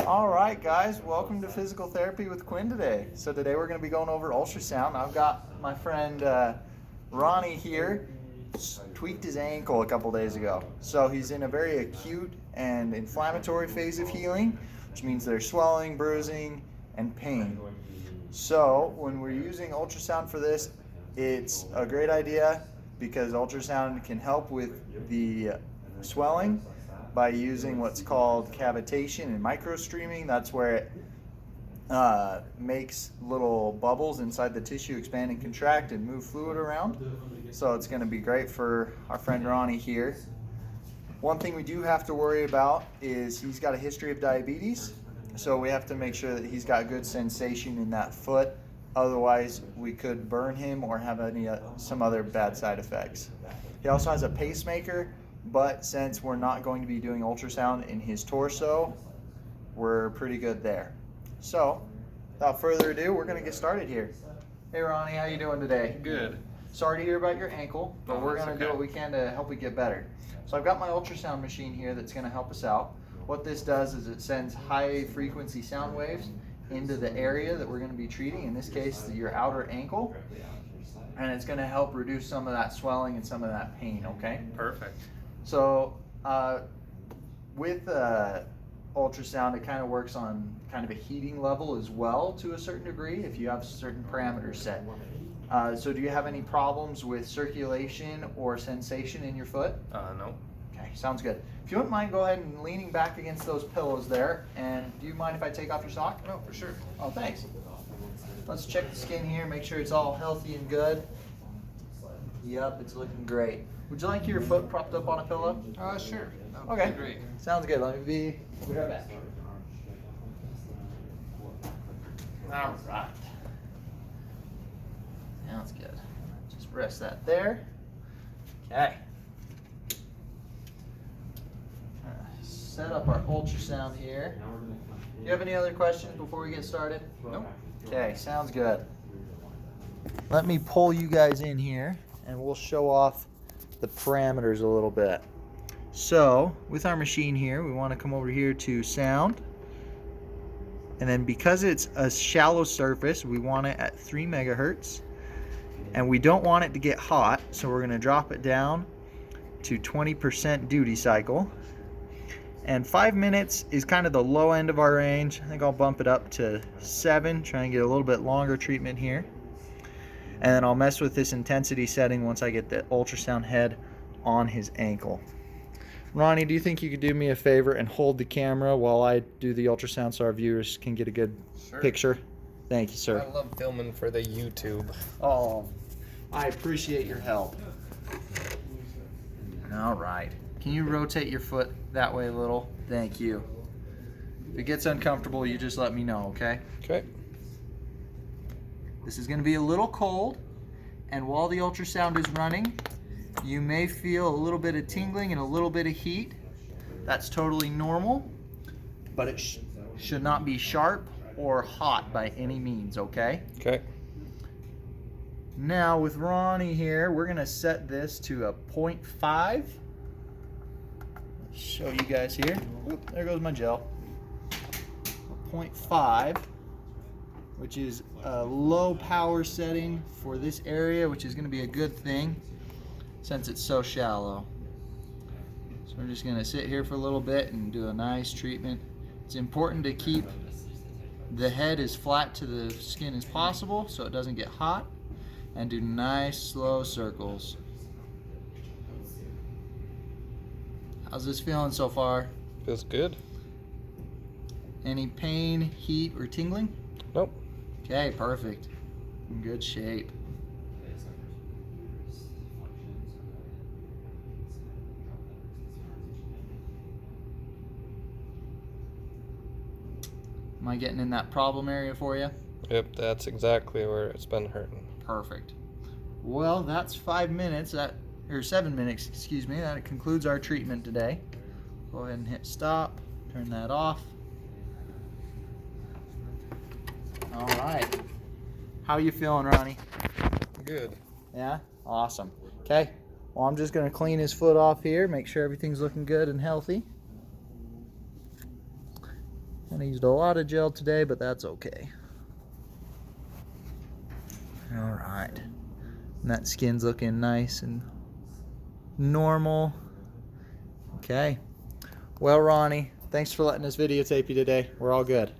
All right, guys, welcome to Physical Therapy with Quinn today. So today we're going to be going over ultrasound. I've got my friend Ronnie here. Tweaked his ankle a couple days ago. So he's in a very acute and inflammatory phase of healing, which means there's swelling, bruising, and pain. So when we're using ultrasound for this, it's a great idea because ultrasound can help with the swelling by using what's called cavitation and microstreaming. That's where it makes little bubbles inside the tissue expand and contract and move fluid around. So it's going to be great for our friend Ronnie here. One thing we do have to worry about is he's got a history of diabetes, so we have to make sure that he's got good sensation in that foot. Otherwise, we could burn him or have some other bad side effects. He also has a pacemaker, but since we're not going to be doing ultrasound in his torso, we're pretty good there. So, without further ado, we're going to get started here. Hey Ronnie, how you doing today? Good. Sorry to hear about your ankle, but we're going to do okay. what we can to help you get better. So I've got my ultrasound machine here that's going to help us out. What this does is it sends high frequency sound waves into the area that we're going to be treating, in this case your outer ankle, and it's going to help reduce some of that swelling and some of that pain, okay? Perfect. So with ultrasound, it kind of works on kind of a heating level as well to a certain degree if you have certain parameters set. So do you have any problems with circulation or sensation in your foot? No. Okay, sounds good. If you wouldn't mind, go ahead and leaning back against those pillows there. And do you mind if I take off your sock? No, for sure. Oh, thanks. Let's check the skin here, make sure it's all healthy and good. Yep, it's looking great. Would you like your foot propped up on a pillow? Sure. That would Okay. be great. Sounds good. Let me be right back. All right. Sounds good. Just rest that there. Okay. Set up our ultrasound here. Do you have any other questions before we get started? Nope. Okay, sounds good. Let me pull you guys in here and we'll show off the parameters a little bit. So with our machine here, we want to come over here to sound, and then because it's a shallow surface, we want it at 3 megahertz, and we don't want it to get hot, so we're going to drop it down to 20% duty cycle. And 5 minutes is kind of the low end of our range. I think I'll bump it up to 7, try and get a little bit longer treatment here. And then I'll mess with this intensity setting once I get the ultrasound head on his ankle. Ronnie, do you think you could do me a favor and hold the camera while I do the ultrasound so our viewers can get a good picture? Thank you, sir. I love filming for the YouTube. Oh, I appreciate your help. All right. Can you rotate your foot that way a little? Thank you. If it gets uncomfortable, you just let me know, okay? Okay. This is going to be a little cold, and while the ultrasound is running, you may feel a little bit of tingling and a little bit of heat. That's totally normal, but it should not be sharp or hot by any means, okay? Okay. Now with Ronnie here, we're going to set this to a 0.5. Show you guys here. Oop, there goes my gel. 0.5, which is a low power setting for this area, which is going to be a good thing since it's so shallow. So we're just going to sit here for a little bit and do a nice treatment. It's important to keep the head as flat to the skin as possible so it doesn't get hot, and do nice slow circles. How's this feeling so far? Feels good. Any pain, heat, or tingling? Nope. Okay, perfect. In good shape. Am I getting in that problem area for you? Yep, that's exactly where it's been hurting. Perfect. Well, that's 5 minutes, or 7 minutes, excuse me. That concludes our treatment today. Go ahead and hit stop. Turn that off. All right. How are you feeling, Ronnie? Good. Yeah? Awesome. Okay. Well, I'm just going to clean his foot off here, make sure everything's looking good and healthy. I used a lot of gel today, but that's okay. All right. And that skin's looking nice and normal. Okay. Well, Ronnie, thanks for letting us videotape you today. We're all good.